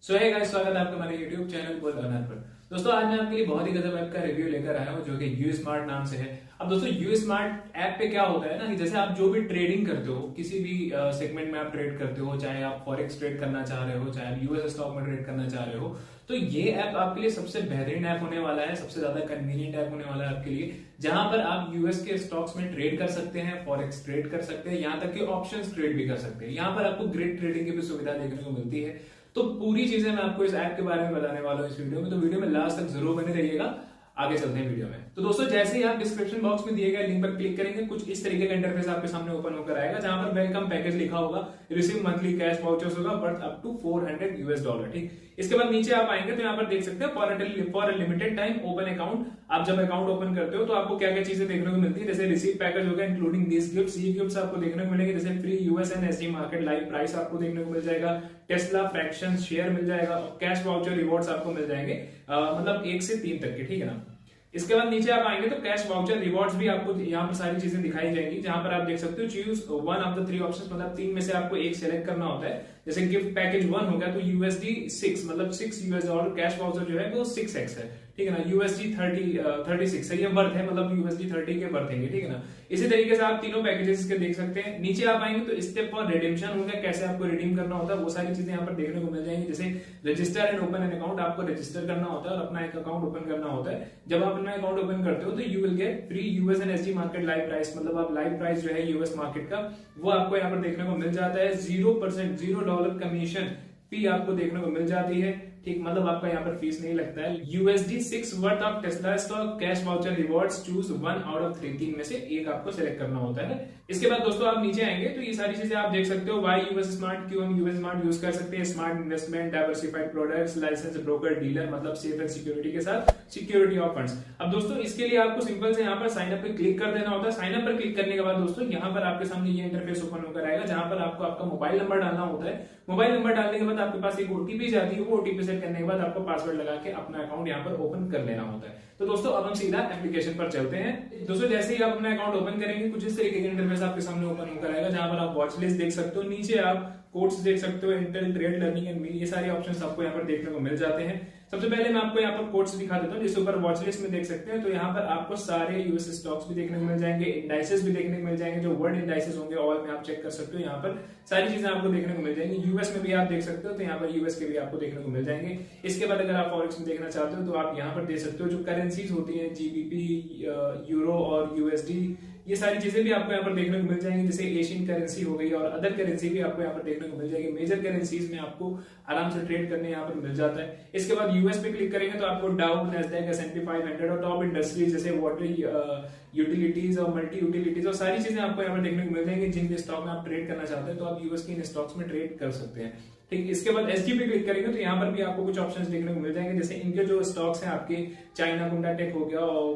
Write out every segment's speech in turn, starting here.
सो है गाइस, स्वागत है आपका हमारे YouTube चैनल गोल्ड अर्नर पर। दोस्तों आज मैं आपके लिए बहुत ही गजब ऐप का रिव्यू लेकर आया हूं जो कि यू स्मार्ट नाम से है। अब दोस्तों यू स्मार्ट ऐप पे क्या होता है ना कि जैसे आप जो भी ट्रेडिंग करते हो, किसी भी सेगमेंट में आप ट्रेड करते हो, चाहे आप फॉरेक्स ट्रेड करना चाह रहे हो, चाहे आप यूएस स्टॉक में ट्रेड करना चाह रहे हो, तो ये ऐप आपके लिए सबसे बेहतरीन ऐप होने वाला है, सबसे ज्यादा कन्वीनियंट ऐप होने वाला है आपके लिए, जहां पर आप यूएस के स्टॉक्स में ट्रेड कर सकते हैं, फॉरेक्स ट्रेड कर सकते हैं, यहाँ तक कि ऑप्शंस ट्रेड भी कर सकते हैं। यहाँ पर आपको ग्रेड ट्रेडिंग की भी सुविधा देखने को मिलती है। तो पूरी चीजें मैं आपको इस ऐप के बारे में बताने वाला हूं इस वीडियो में, तो वीडियो में लास्ट तक जरूर बने रहिएगा। आगे चलते हैं वीडियो में। तो दोस्तों जैसे ही आप डिस्क्रिप्शन बॉक्स में दिए गए लिंक पर क्लिक करेंगे, कुछ इस तरीके का इंटरफेस आपके सामने ओपन होकर आएगा, जहां पर वेलकम पैकेज लिखा होगा, रिसीव मंथली कैश वाउचर्स होगा वर्थ अप टू $400। ठीक, इसके बाद नीचे आप आएंगे तो यहाँ पर देख सकते हैं for limited time open account. आप जब अकाउंट ओपन करते हो तो आपको क्या क्या चीजें देखने को मिलती है, जैसे रिसीव पैकेज होगा इंक्लूडिंग दिस गिफ्ट्स। ये गिफ्ट्स आपको देखने को मिलेंगे, जैसे free US and SG market live price आपको देखने को मिल जाएगा, टेस्ला फ्रैक्शन शेयर मिल जाएगा, कैश वाउचर रिवॉर्ड्स आपको मिल जाएंगे, मतलब 1 से 3 तक के। ठीक है ना। इसके बाद नीचे आप आएंगे तो कैश वाउचर रिवॉर्ड्स भी आपको यहाँ पर सारी चीजें दिखाई जाएंगी, जहां पर आप देख सकते हो choose one of the 3 options, मतलब 3 में से आपको एक सेलेक्ट करना होता है। जैसे गिफ्ट पैकेज 1 हो गया तो यूएसडी 6 मतलब $6 कैश वाउचर जो है वो 6x है। ठीक है ना। यूएसडी 36 है, ये वर्थ है, मतलब यूएसडी 30 के वर्थ है। ठीक है ना। इसी तरीके से आप तीनों पैकेजेस के देख सकते हैं। नीचे आप आएंगे तो स्टेप फॉर रिडीम्पशन हो गया, कैसे आपको रिडीम करना होता है, वो सारी चीजें यहाँ पर देखने को मिल जाएंगी। जैसे register and open an account, आपको रजिस्टर करना होता है और अपना एक अकाउंट ओपन करना होता है। जब आप अपना अकाउंट ओपन करते हो तो you will get free US and SG market live price, मतलब आप लाइव प्राइस जो है यूएस मार्केट का वो आपको यहाँ पर देखने को मिल जाता है। $0 कमीशन फी आपको देखने को मिल जाती है। ठीक, मतलब आपका यहाँ पर फीस नहीं लगता है। USD 6 worth of Tesla stock cash voucher rewards, choose 1 out of 3, 3 में से एक आपको सिलेक्ट करना होता है। इसके बाद दोस्तों आप नीचे आएंगे तो ये सारी चीजें आप देख सकते हो। वाई यूएस स्मार्ट, क्यों हम यूएस स्मार्ट यूज कर सकते हैं, smart investment, diversified products, license broker dealer, मतलब सेफ एंड सिक्योरिटी के साथ सिक्योरिटी ऑफ फंड्स। अब दोस्तों इसके लिए आपको सिंपल से यहाँ पर साइन अप पे क्लिक कर देना होता है। साइन अप पर क्लिक करने के बाद दोस्तों यहाँ पर आपके सामने ये इंटरफेस ओपन होकर आएगा, जहां पर आपको आपका मोबाइल नंबर डालना होता है। मोबाइल नंबर डालने के बाद आपके पास एक ओटीपी जाती है, वो ओटीपी सेट करने के बाद आपको पासवर्ड लगा के अपना अकाउंट यहाँ पर ओपन कर लेना होता है। तो दोस्तों अब हम सीधा एप्लीकेशन पर चलते हैं। दोस्तों जैसे ही आप अपना अकाउंट ओपन करेंगे, कुछ इस तरीके का इंटरफेस आपके सामने ओपन होकर आएगा, जहां पर आप वॉच लिस्ट देख सकते हो, नीचे आप कोर्स देख सकते हो, Intel trade learning and me, ये सारे ऑप्शंस आपको यहाँ पर देखने को मिल जाते हैं। सबसे पहले मैं आपको यहाँ पर कोर्स दिखा देता हूँ, जिसके ऊपर वॉच लिस्ट में देख सकते हैं। तो यहाँ पर आपको सारे यूएस स्टॉक्स भी देखने को मिल जाएंगे, इंडाइसेस भी देखने को मिल जाएंगे, जो वर्ल्ड इंडाइसेस होंगे ऑल में आप चेक कर सकते हो। यहाँ पर सारी चीजें आपको देखने को मिल जाएंगी। यूएस में भी आप देख सकते हो, तो यहाँ पर यूएस के भी आपको देखने को मिल जाएंगे। इसके बाद अगर आप फॉरेक्स में देखना चाहते हो तो आप यहाँ पर देख सकते हो जो करेंसीज होती है, जीबीपी, यूरो और यूएसडी, ये सारी चीजें भी आपको यहाँ पर देखने को मिल जाएंगी। जैसे एशियन करेंसी हो गई और अदर करेंसी भी आपको यहाँ पर देखने को मिल जाएगी। मेजर करेंसीज में आपको आराम से ट्रेड करने यहाँ पर मिल जाता है। इसके बाद यूएस पे क्लिक करेंगे तो आपको डाउ, नैस्डैक, S&P 500 और टॉप इंडस्ट्रीज जैसे वाटर यूटिलिटीज और मल्टी यूटिलिटीज और सारी चीजें आपको यहाँ पर देखने को मिल जाएंगी। जिन स्टॉक में आप ट्रेड करना चाहते हैं तो आप यूएस के इन स्टॉक्स में ट्रेड कर सकते हैं। ठीक, इसके बाद एसजी पे क्लिक करेंगे तो यहाँ पर भी आपको कुछ ऑप्शंस देखने को मिल जाएंगे, जैसे इनके जो स्टॉक्स हैं आपके चाइना गुंडा टेक हो गया और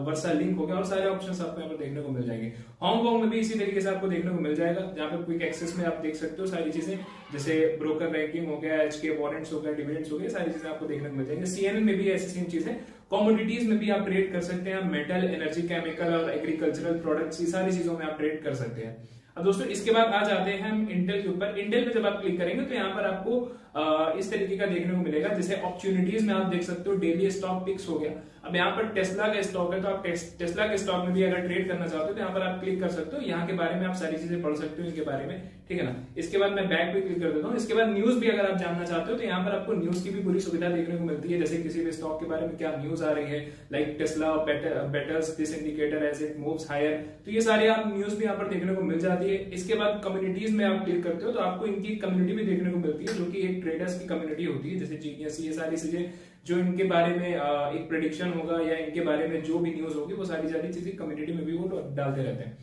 वर्सा लिंक हो गया और सारे ऑप्शंस आपको यहाँ पर देखने को मिल जाएंगे। हांगकांग में भी इसी तरीके से आपको देखने को मिल जाएगा, जहाँ पर क्विक एक्सेस में आप देख सकते हो सारी चीजें, जैसे ब्रोकर रैंकिंग हो गया, एचके वारंट्स हो गया, डिविडेंड्स हो गया, सारी चीजें आपको देखने को मिल जाएंगे। सीएनएन में भी ऐसी सेम चीजें, कमोडिटीज में भी आप ट्रेड कर सकते हैं, मेटल, एनर्जी, केमिकल और एग्रीकल्चरल प्रोडक्ट्स, ये सारी चीजों में आप ट्रेड कर सकते हैं। अब दोस्तों इसके बाद आ जाते हैं हम इंटेल के ऊपर। इंटेल पे जब आप क्लिक करेंगे तो यहाँ पर आपको इस तरीके का देखने को मिलेगा, जैसे अपॉर्चुनिटीज में आप देख सकते हो डेली स्टॉक पिक्स हो गया। अब यहाँ पर टेस्ला का स्टॉक है, तो आप टेस्ला के स्टॉक में भी अगर ट्रेड करना चाहते हो तो यहाँ पर आप क्लिक कर सकते हो, यहाँ के बारे में आप सारी चीजें पढ़ सकते हो इनके बारे में। ठीक है ना। इसके बाद मैं बैक पे क्लिक कर देता हूँ। इसके बाद न्यूज भी अगर आप जानना चाहते हो तो यहाँ पर आपको न्यूज की भी पूरी सुविधा देखने को मिलती है, जैसे किसी भी स्टॉक के बारे में क्या न्यूज आ रही है, like Tesla betters this indicator as it moves higher, तो ये सारे आप न्यूज भी यहाँ पर देखने को मिल जाती है। इसके बाद कम्युनिटीज में आप क्लिक करते हो तो आपको इनकी कम्युनिटी भी देखने को मिलती है, जो कि एक ट्रेडर्स की कम्युनिटी होती है, जैसे जीनियस, ये सारी चीजें जो इनके बारे में एक प्रेडिक्शन होगा या इनके बारे में जो भी न्यूज होगी वो सारी चीजें कम्युनिटी में भी वो डालते रहते हैं।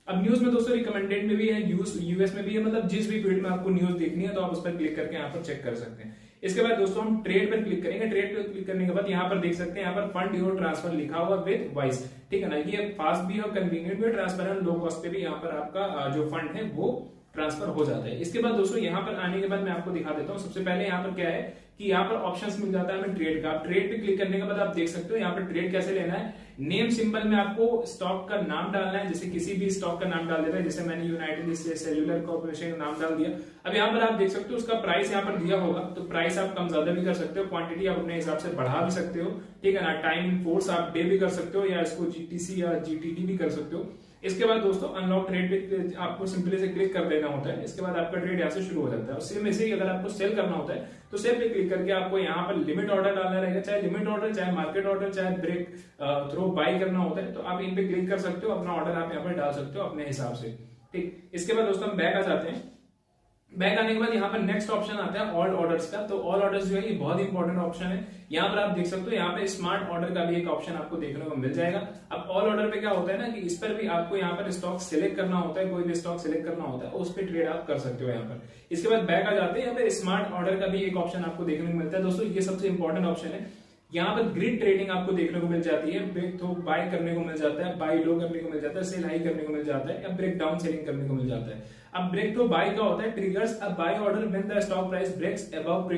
अब न्यूज में दोस्तों रिकमेंडेड में भी है, यूएस में भी है, मतलब जिस भी फील्ड में आपको न्यूज देखनी है तो आप उस पर क्लिक करके यहाँ पर चेक कर सकते हैं। इसके बाद दोस्तों हम ट्रेड पर क्लिक करेंगे। ट्रेड पर क्लिक करने के बाद यहाँ पर देख सकते हैं, यहाँ पर फंड योर ट्रांसफर लिखा हुआ विद वाइस। ठीक है ना। ये फास्ट भी और कन्वीनियंट भी, ट्रांसपेरेंट, लो कॉस्ट पे भी यहाँ पर आपका जो फंड है वो ट्रांसफर हो जाता है। इसके बाद दोस्तों यहाँ पर आने के बाद मैं आपको दिखा देता हूँ। सबसे पहले यहाँ पर क्या है कि यहाँ पर ऑप्शंस मिल जाता है हमें ट्रेड का। आप ट्रेड पे क्लिक करने के बाद आप देख सकते हो यहाँ पर ट्रेड कैसे लेना है। नेम सिंबल में आपको स्टॉक का नाम डालना है, जैसे किसी भी स्टॉक का नाम डाल देता है, जैसे मैंने यूनाइटेड सेल्यूलर कॉर्पोरेशन का नाम डाल दिया। अब यहाँ पर आप देख सकते हो उसका प्राइस यहाँ पर दिया होगा, तो प्राइस आप कम ज्यादा भी कर सकते हो, क्वांटिटी आप अपने हिसाब से बढ़ा भी सकते हो, ठीक है ना। टाइम इन फोर्स आप डे भी कर सकते हो, या इसको जीटीसी या जीटीडी भी कर सकते हो। इसके बाद दोस्तों अनलॉक ट्रेड पे आपको सिंपली से क्लिक कर देना होता है। इसके बाद आपका ट्रेड यहाँ से शुरू हो जाता है। और सेम ऐसे ही अगर आपको सेल करना होता है तो सेल पे क्लिक करके आपको यहाँ पर लिमिट ऑर्डर डालना रहेगा, चाहे लिमिट ऑर्डर, चाहे मार्केट ऑर्डर, चाहे ब्रेक थ्रो बाई करना होता है, तो आप इन पे क्लिक कर सकते हो, अपना ऑर्डर आप यहाँ पर डाल सकते हो अपने हिसाब से, ठीक। इसके बाद दोस्तों हम बैक आ जाते हैं। बैक आने के बाद यहाँ पर नेक्स्ट ऑप्शन आता है ऑल ऑर्डर्स का। तो ऑल ऑर्डर्स जो है ये बहुत इंपॉर्टेंट ऑप्शन है। यहाँ पर आप देख सकते हो यहाँ पे स्मार्ट ऑर्डर का भी एक ऑप्शन आपको देखने को मिल जाएगा। अब ऑल ऑर्डर पे क्या होता है ना कि इस पर भी आपको यहाँ पर स्टॉक सिलेक्ट करना होता है, कोई भी स्टॉक सिलेक्ट करना होता है, उस पर ट्रेड आप कर सकते हो यहाँ पर। इसके बाद बैक आ जाते हैं, यहाँ पे स्मार्ट ऑर्डर का भी एक ऑप्शन आपको देखने को मिलता है। दोस्तों ये सबसे इंपॉर्टेंट ऑप्शन है। यहाँ पर ग्रिड ट्रेडिंग आपको देखने को मिल जाती है, ब्रेक थ्रो बाय करने को मिल जाता है, बाय लो करने को मिल जाता है, सेल हाई करने को मिल जाता है, या ब्रेक डाउन सेलिंग करने को मिल जाता है। अब ब्रेक थ्रो बाय का होता है triggers a buy order when the stock price breaks above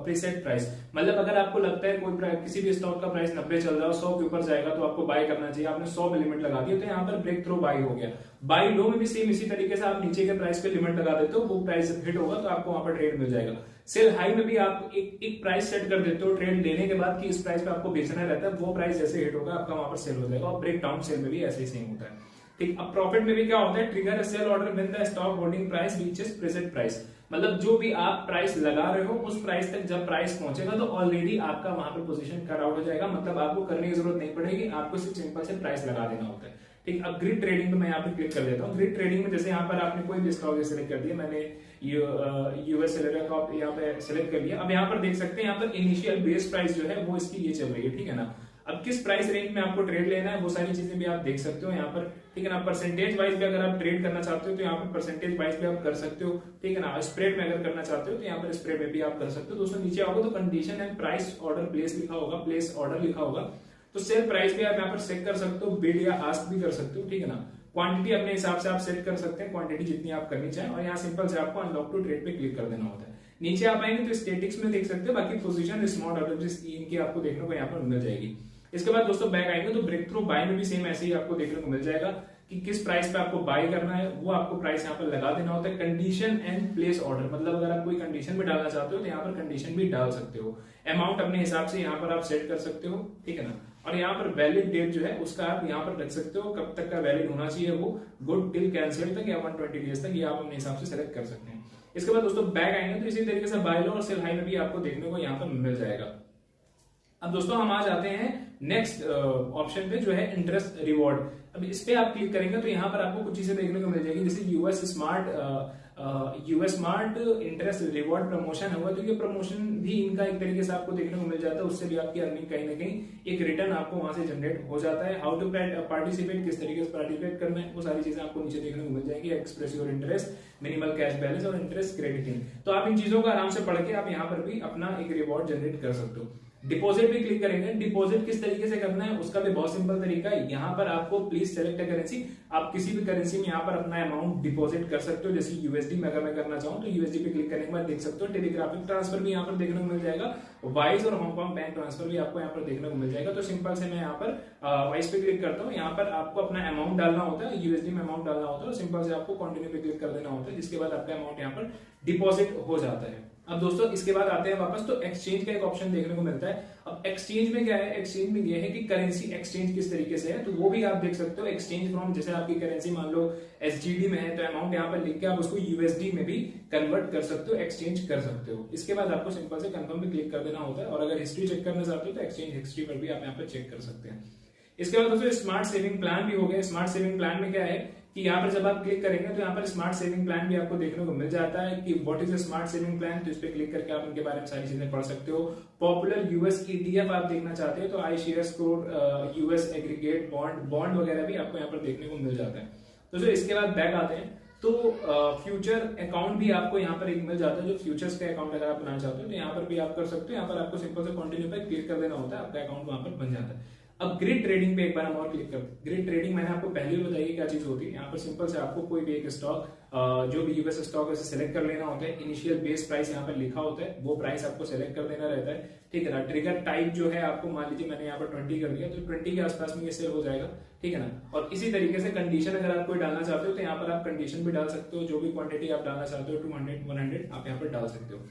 preset price. मतलब अगर आपको लगता है कोई किसी भी स्टॉक का प्राइस 90 चल रहा है, 100 के ऊपर जाएगा तो आपको बाय करना चाहिए, आपने 100 पे लिमिट लगा दी तो यहाँ पर ब्रेक थ्रो बाय हो गया। बाय लो में भी सेम इसी तरीके से आप नीचे के प्राइस पे लिमिट लगा देते हो, वो प्राइस हिट होगा तो आपको वहां पर ट्रेड मिल जाएगा। सेल हाई में भी आप एक प्राइस सेट कर देते हो ट्रेड लेने के बाद कि इस प्राइस पे आपको बेचना रहता है, वो प्राइस जैसे हिट होगा आपका वहां पर सेल हो जाएगा। और ब्रेक डाउन सेल में भी ऐसे ही सेम होता है, ठीक। अब प्रॉफिट में भी क्या होता है, trigger sell order when the stock holding price reaches present price. मतलब जो भी आप प्राइस लगा रहे हो उस प्राइस तक जब प्राइस पहुंचेगा तो ऑलरेडी आपका वहां पर पोजीशन कट आउट हो जाएगा। मतलब आपको करने की जरूरत नहीं पड़ेगी, आपको सिर्फ सिंपल से प्राइस लगा देना होता है, ठीक। अब ग्रिड ट्रेडिंग में मैं यहाँ पे क्लिक कर देता हूँ। ग्रिड ट्रेडिंग में जैसे यहाँ पर आपने कोई भी स्टॉक सेलेक्ट कर दिया, मैंने यूएस सेलेक्ट का यहाँ पे सेलेक्ट कर लिया। अब यहाँ पर देख सकते हैं यहाँ पर इनिशियल बेस प्राइस जो है वो इसकी ये चल रही है, ठीक है ना। अब किस प्राइस रेंज में आपको ट्रेड लेना है वो सारी चीजें भी आप देख सकते हो यहाँ पर, ठीक है ना। परसेंटेज वाइज भी अगर आप ट्रेड करना चाहते हो तो यहाँ पर परसेंटेज वाइज भी आप कर सकते हो, ठीक है ना। स्प्रेड में अगर करना चाहते हो तो यहाँ पर स्प्रेड में भी आप कर सकते हो। दोस्तों नीचे आओगे तो condition and price order place लिखा होगा, प्लेस ऑर्डर लिखा होगा, तो सेल प्राइस भी आप यहाँ पर सेट कर सकते हो, बिड या आस्क भी कर सकते हो, ठीक है ना। क्वांटिटी अपने हिसाब से आप सेट कर सकते हैं, क्वांटिटी जितनी आप करनी चाहें। और यहाँ सिंपल से आपको अनलॉक टू ट्रेड पे क्लिक कर देना होता है। नीचे आप आएंगे तो स्टेटिक्स में देख सकते हो, बाकी पोजीशन स्मार्ट ऑर्डर इनकी आपको देखने को यहाँ पर मिल जाएगी। इसके बाद दोस्तों बैक आएंगे तो ब्रेक थ्रू बाय में भी सेम ऐसे ही आपको देखने को मिल जाएगा कि किस प्राइस पे आपको बाय करना है, वो आपको प्राइस यहाँ पर लगा देना होता है। कंडीशन एंड प्लेस ऑर्डर, मतलब अगर आप कोई कंडीशन भी डालना चाहते हो तो यहाँ पर कंडीशन भी डाल सकते हो। अमाउंट अपने हिसाब से यहाँ पर आप सेट कर सकते हो, ठीक है ना। और यहाँ पर वैलिड डेट जो है उसका आप यहाँ पर रख सकते हो, कब तक का वैलिड होना चाहिए वो, गुड टिल कैंसिल तक या 120 डेज तक, ये आप अपने हिसाब से सेलेक्ट कर सकते हैं। इसके बाद दोस्तों बैक आएंगे तो इसी तरीके से बाय लो और सेल हाई में भी आपको देखने को यहाँ पर मिल जाएगा। अब दोस्तों हम आ जाते हैं नेक्स्ट ऑप्शन पे जो है इंटरेस्ट रिवॉर्ड। अब इस पे आप क्लिक करेंगे तो यहाँ पर आपको कुछ चीजें देखने को मिल जाएगी, जैसे US smart interest reward promotion हुआ, तो ये प्रमोशन भी इनका एक तरीके से आपको देखने को मिल जाता है, उससे भी आपकी अर्निंग कहीं ना कहीं एक रिटर्न आपको वहां से जनरेट हो जाता है। हाउ टू पार्टिसिपेट, किस तरीके से पार्टिसिपेट करना है, वो सारी चीजें आपको नीचे देखने को मिल जाएंगी। Express your interest, minimal cash balance और इंटरेस्ट क्रेडिटिंग, तो आप इन चीजों को आराम से पढ़ के आप यहाँ पर भी अपना एक रिवॉर्ड जनरेट कर सकते हो। डिपॉजिट भी क्लिक करेंगे, डिपॉजिट किस तरीके से करना है उसका भी बहुत सिंपल तरीका है। यहाँ पर आपको प्लीज सेलेक्ट करेंसी, आप किसी भी करेंसी में यहाँ पर अपना अमाउंट डिपॉजिट कर सकते हो। जैसे यूएसडी में अगर मैं करना चाहूँ तो यूएसडी पे क्लिक करने के बाद देख सकते हो टेलीग्राफिक ट्रांसफर भी यहाँ पर देखने को मिल जाएगा, वाइस और हांगकांग बैंक ट्रांसफर भी आपको यहाँ पर देखने को मिल जाएगा। तो सिंपल से मैं यहाँ पर वाइस पे क्लिक करता हूँ, यहाँ पर आपको अपना अमाउंट डालना होता है, यूएसडी में अमाउंट डालना होता है, सिंपल से आपको कंटिन्यू पे क्लिक कर देना होता है, जिसके बाद आपका अमाउंट यहाँ पर डिपॉजिट हो जाता है। अब दोस्तों इसके बाद आते हैं वापस, तो एक्सचेंज का एक ऑप्शन देखने को मिलता है। अब एक्सचेंज में क्या है, एक्सचेंज में ये है कि करेंसी एक्सचेंज किस तरीके से है, तो वो भी आप देख सकते हो। एक्सचेंज फ्रॉम, जैसे आपकी करेंसी मान लो एसजीडी में है तो अमाउंट यहाँ पर लिख के आप उसको यूएसडी में भी कन्वर्ट कर सकते हो, एक्सचेंज कर सकते हो। इसके बाद आपको सिंपल से कंफर्म पे क्लिक कर देना होता है, और अगर हिस्ट्री चेक करना चाहते हो तो एक्सचेंज हिस्ट्री पर भी आप यहाँ पर चेक कर सकते हैं। इसके बाद दोस्तों स्मार्ट सेविंग प्लान भी हो गया। स्मार्ट सेविंग प्लान में क्या है कि यहाँ पर जब आप क्लिक करेंगे तो यहाँ पर स्मार्ट सेविंग प्लान भी आपको देखने को मिल जाता है कि what is a smart saving plan, तो इस पे क्लिक करके आप इनके बारे में सारी चीजें पढ़ सकते हो। पॉपुलर यूएस ईटीएफ आप देखना चाहते हो तो I share score, US aggregate bond वगैरह भी आपको यहाँ पर देखने को मिल जाता है। तो जो इसके बाद बैक आते हैं तो फ्यूचर अकाउंट भी आपको यहाँ पर एक मिल जाता है, जो फ्यूचर्स का अकाउंट अगर आप बनाना चाहते हो तो यहाँ पर भी आप कर सकते हो। यहाँ पर आपको सिंपल से कंटिन्यू पे क्लिक कर देना होता है, आपका अकाउंट वहां पर बन जाता है। अब ग्रिड ट्रेडिंग पे एक बार हम और क्लिक करते हैं। ग्रिड ट्रेडिंग मैंने आपको पहले भी बताई क्या चीज होती है। यहाँ पर सिंपल से आपको कोई भी एक स्टॉक, जो भी यूएस स्टॉक है उसे सेलेक्ट कर लेना होता है। इनिशियल बेस प्राइस यहाँ पर लिखा होता है, वो प्राइस आपको सेलेक्ट कर देना रहता है, ठीक है ना। ट्रिगर टाइप जो है आपको मान लीजिए मैंने यहाँ पर 20 कर दिया, तो 20 के आसपास में ये सेल हो जाएगा, ठीक है ना। और इसी तरीके से कंडीशन अगर आप कोई डालना चाहते हो तो यहाँ पर आप कंडीशन भी डाल सकते हो, जो भी क्वांटिटी आप डालना चाहते हो 200 100 आप यहाँ पर डाल सकते हो।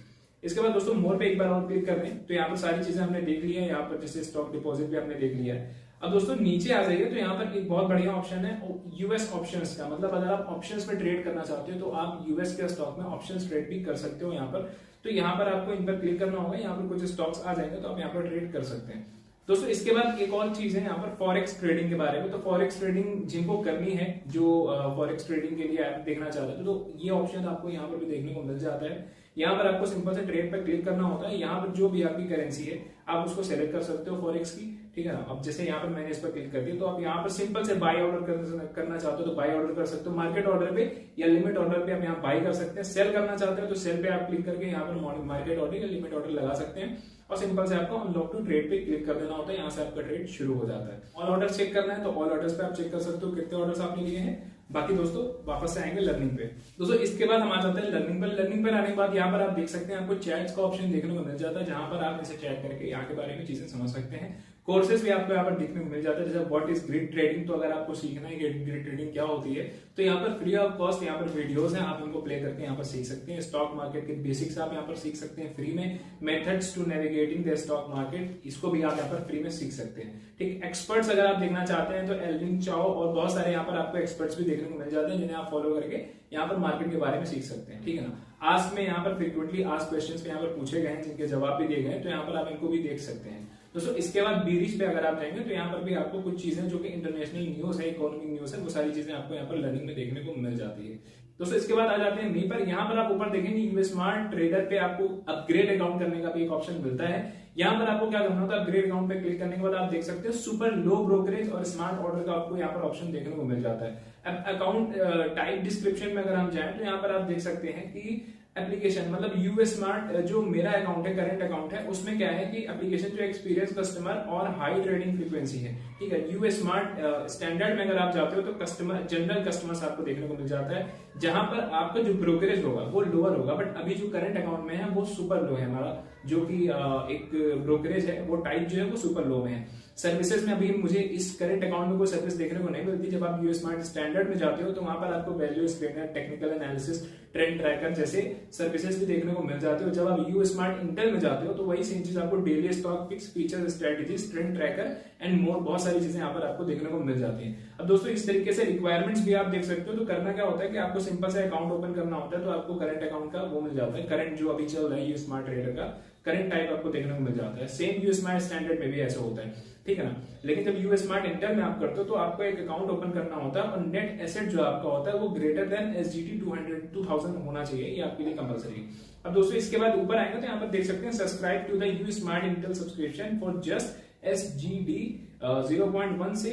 इसके बाद दोस्तों मोर पे एक बार और क्लिक कर दें तो यहाँ पर सारी चीजें हमने देख ली है। यहाँ पर जैसे स्टॉक डिपॉजिट भी हमने देख लिया है। अब दोस्तों नीचे आ जाइए तो यहाँ पर एक बहुत बढ़िया ऑप्शन है यूएस ऑप्शंस का। मतलब अगर आप ऑप्शंस में ट्रेड करना चाहते हो तो आप यूएस के स्टॉक में ऑप्शंस ट्रेड भी कर सकते हो यहाँ पर। तो यहाँ पर आपको इन पर क्लिक करना होगा, यहाँ पर कुछ स्टॉक्स आ जाएंगे तो आप यहाँ पर ट्रेड कर सकते हैं दोस्तों। इसके बाद एक और चीज है यहाँ पर फॉरेक्स ट्रेडिंग के बारे में। तो फॉरेक्स ट्रेडिंग जिनको करनी है, जो फॉरेक्स ट्रेडिंग के लिए ऐप देखना चाहते हैं, तो ये ऑप्शन आपको यहाँ पर भी देखने को मिल जाता है। यहाँ पर आपको सिंपल से ट्रेड पर क्लिक करना होता है। यहाँ पर जो भी आपकी करेंसी है आप उसको सेलेक्ट कर सकते हो फॉरेक्स की, ठीक है ना। अब जैसे यहाँ पर मैंने इस पर क्लिक कर दिया तो आप यहाँ पर सिंपल से बाय ऑर्डर करना चाहते हो तो बाय ऑर्डर कर सकते हो। मार्केट ऑर्डर पे या लिमिट ऑर्डर पे आप यहाँ बाय कर सकते हैं। सेल करना चाहते हो तो सेल पे आप क्लिक करके यहाँ पर मार्केट ऑर्डर या लिमिट ऑर्डर लगा सकते हैं और सिंपल से आपको अनलॉक टू ट्रेड पे क्लिक कर देना होता है। यहाँ से आपका ट्रेड शुरू हो जाता है। ऑल ऑर्डर चेक करना है तो ऑल ऑर्डर्स पे आप चेक कर सकते हो कितने ऑर्डर्स आपने लिए हैं। बाकी दोस्तों वापस से आएंगे लर्निंग पे। दोस्तों इसके बाद हम आ जाते हैं लर्निंग पर। लर्निंग पर आने के बाद यहाँ पर आप देख सकते हैं आपको चैट्स का ऑप्शन देखने को मिल जाता है, जहां पर आप इसे चैट करके यहाँ के बारे में चीजें समझ सकते हैं। कोर्सेज भी आपको यहाँ पर देखने को मिल जाता है, जैसे व्हाट इज ग्रिड ट्रेडिंग। तो अगर आपको सीखना है कि ग्रिड ट्रेडिंग क्या होती है तो यहाँ पर फ्री ऑफ कॉस्ट यहाँ पर वीडियोस हैं, आप इनको प्ले करके यहाँ पर सीख सकते हैं। स्टॉक मार्केट के बेसिक्स आप यहाँ पर सीख सकते हैं फ्री में। Methods to navigating the stock market, इसको भी आप यहाँ पर फ्री में सीख सकते हैं, ठीक। एक्सपर्ट्स अगर आप देखना चाहते हैं तो एल्विन चाओ और बहुत सारे यहाँ पर आपको एक्सपर्ट्स भी देखने को मिल जाते हैं, जिन्हें आप फॉलो करके यहाँ पर मार्केट के बारे में सीख सकते हैं, ठीक है ना। आज में यहाँ पर फ्रीक्वेंटली आज क्वेश्चंस यहाँ पर पूछे गए हैं, जिनके जवाब भी दिए गए हैं, तो यहाँ पर आप इनको भी देख सकते हैं दोस्तों। इसके बाद बीरिश पे अगर आप जाएंगे तो यहाँ पर भी आपको कुछ चीजें जो कि इंटरनेशनल न्यूज है, इकोनॉमिक न्यूज है, वो सारी चीजें आपको यहाँ पर लर्निंग में देखने को मिल जाती है दोस्तों। इसके बाद आ जाते हैं मी पर। यहाँ पर आप ऊपर देखेंगे यूएस स्मार्ट ट्रेडर पे आपको अपग्रेड अकाउंट करने का भी एक ऑप्शन मिलता है। यहाँ पर आपको क्या करना होता है, अपग्रेड अकाउंट पे क्लिक करने के बाद आप देख सकते हो सुपर लो ब्रोकरेज और स्मार्ट ऑर्डर का आपको यहाँ पर ऑप्शन देखने को मिल जाता है। अब अकाउंट टाइप डिस्क्रिप्शन में अगर हम जाएं तो यहाँ पर आप देख सकते हैं कि एप्लीकेशन मतलब यूएस स्मार्ट जो मेरा अकाउंट है, करंट अकाउंट है, उसमें क्या है कि एप्लीकेशन जो एक्सपीरियंस कस्टमर और हाई ट्रेडिंग फ्रीक्वेंसी है, ठीक है। यूएस स्मार्ट स्टैंडर्ड में अगर आप जाते हो तो कस्टमर जनरल कस्टमर्स आपको देखने को मिल जाता है, जहां पर आपका जो ब्रोकरेज होगा वो लोअर होगा। बट अभी जो करंट अकाउंट में है वो सुपर लो है हमारा, जो कि एक ब्रोकरेज है वो टाइप जो है वो सुपर लो में है। सर्विसेज में अभी मुझे इस करंट अकाउंट में कोई सर्विस देखने को नहीं मिलती। जब आप यूएस स्मार्ट स्टैंडर्ड में जाते हो तो वहां पर आपको value scanner, technical analysis, trend tracker जैसे सर्विसेज भी देखने को मिल जाते हो। जब आप यूएस स्मार्ट इंटेल में जाते हो तो वही सेम चीज आपको daily stock picks, feature, strategies, trend tracker and more, बहुत सारी चीजें यहाँ पर आपको देखने को मिल जाती हैं। अब दोस्तों इस तरीके से रिक्वायरमेंट्स भी आप देख सकते हो। तो करना क्या होता है कि आपको सिंपल से अकाउंट ओपन करना होता है, तो आपको करंट अकाउंट का वो मिल जाता है, करंट जो अभी चल रहा है यूएस स्मार्ट ट्रेडर का करंट टाइप आपको देखने को मिल जाता है। सेम यूएस स्मार्ट स्टैंडर्ड में भी ऐसा होता है, ठीक है ना। लेकिन जब यूएस स्मार्ट इंटर में आप करते हो तो आपको एक अकाउंट ओपन करना होता है और नेट एसेट जो आपका होता है वो ग्रेटर देन SGD 2000 होना चाहिए, ये आपके लिए कंपलसरी है। अब दोस्तों इसके बाद ऊपर आएंगे तो यहाँ पर देख सकते हैं subscribe to the US smart intel subscription for just SGD 0.1 से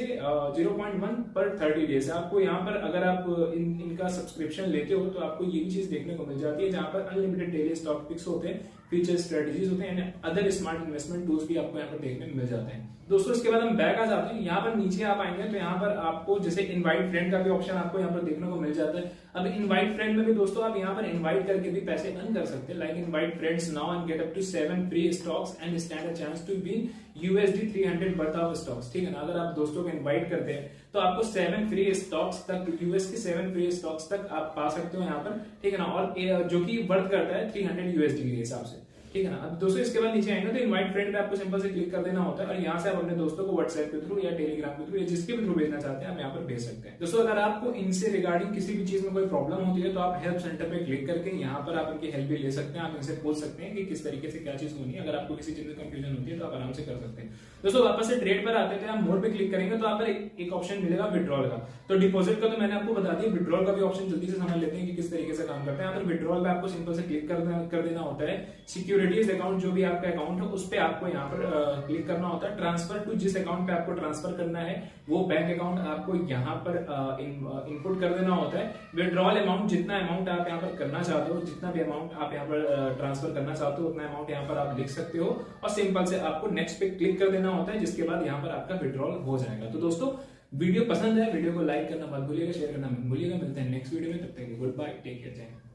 0.1 पर 30 डेज। आपको यहाँ पर अगर आप इनका सब्सक्रिप्शन लेते हो तो आपको ये भी चीज देखने को मिल जाती है, जहां पर अनलिमिटेड डेली स्टॉक पिक्स होते हैं, फीचर, स्ट्रेटजीज होते हैं, अदर स्मार्ट इन्वेस्टमेंट टूल्स भी आपको यहाँ पर देखने को मिल जाते हैं। दोस्तों इसके बाद हम बैक आ जाते हैं। यहाँ पर नीचे आप आएंगे तो यहाँ पर आपको जैसे इनवाइट फ्रेंड का भी ऑप्शन आपको यहाँ पर देखने को मिल जाता है। अब इनवाइट फ्रेंड में भी दोस्तों आप यहाँ पर इनवाइट करके भी पैसे अर्न कर सकते हैं, like invite friends now and get up to 7 free stocks and stand a chance to win USD 300 worth of stocks, ठीक है ना। अगर आप दोस्तों को इनवाइट करते हैं तो आपको 7 फ्री स्टॉक्स तक, यूएस के 7 फ्री स्टॉक्स तक आप पा सकते हो यहाँ पर, ठीक है ना। और जो कि वर्थ करता है 300 USD के हिसाब से, ठीक है ना। अब दोस्तों इसके बाद नीचे आएंगे तो इनवाइट फ्रेंड पे आपको सिंपल से क्लिक कर देना होता है और यहाँ से आप अपने दोस्तों को व्हाट्सएप के थ्रू या टेलीग्राम के थ्रू या जिसके भी थ्रू भेजना चाहते हैं आप यहाँ पर भेज सकते हैं। दोस्तों अगर आपको इनसे रिगार्डिंग किसी भी चीज में कोई प्रॉब्लम होती है तो आप हेल्प सेंटर पे क्लिक करके यहाँ पर आप इनकी हेल्प भी ले सकते हैं। आप इनसे पूछ सकते हैं कि किस तरीके से क्या चीज होनी है। अगर आपको किसी चीज में कंफ्यूजन होती है तो आप आराम से कर सकते हैं। दोस्तों वापस से ट्रेड पर आते थे, आप मोड पे क्लिक करेंगे तो आप एक ऑप्शन मिलेगा विड्रॉल का। तो डिपॉजिट का तो मैंने आपको बता दिया, विड्रॉल का भी ऑप्शन जल्दी से समझ लेते हैं कि किस तरीके से काम करते हैं। यहाँ पर विड्रॉल पे आपको सिंपल से क्लिक कर देना होता है। सिक्योरिटी सिक्योरिटीज अकाउंट जो भी आपका अकाउंट है उस पर आपको यहाँ पर क्लिक करना होता है। ट्रांसफर टू, जिस अकाउंट पे आपको ट्रांसफर करना है वो बैंक अकाउंट आपको यहाँ पर इनपुट कर देना होता है। विड्रॉल अमाउंट, जितना अमाउंट आप यहाँ पर करना चाहते हो, जितना भी अमाउंट आप यहाँ पर ट्रांसफर करना चाहते हो उतना अमाउंट यहाँ पर आप लिख सकते हो और सिंपल से आपको नेक्स्ट पे क्लिक कर देना होता है, जिसके बाद यहाँ पर आपका विड्रॉल हो जाएगा। तो दोस्तों वीडियो पसंद है, वीडियो को लाइक करना मत भूलिएगा, शेयर करना मत भूलिएगा। मिलते हैं नेक्स्ट वीडियो में, तब तक गुड बाय, टेक केयर, जय हिंद।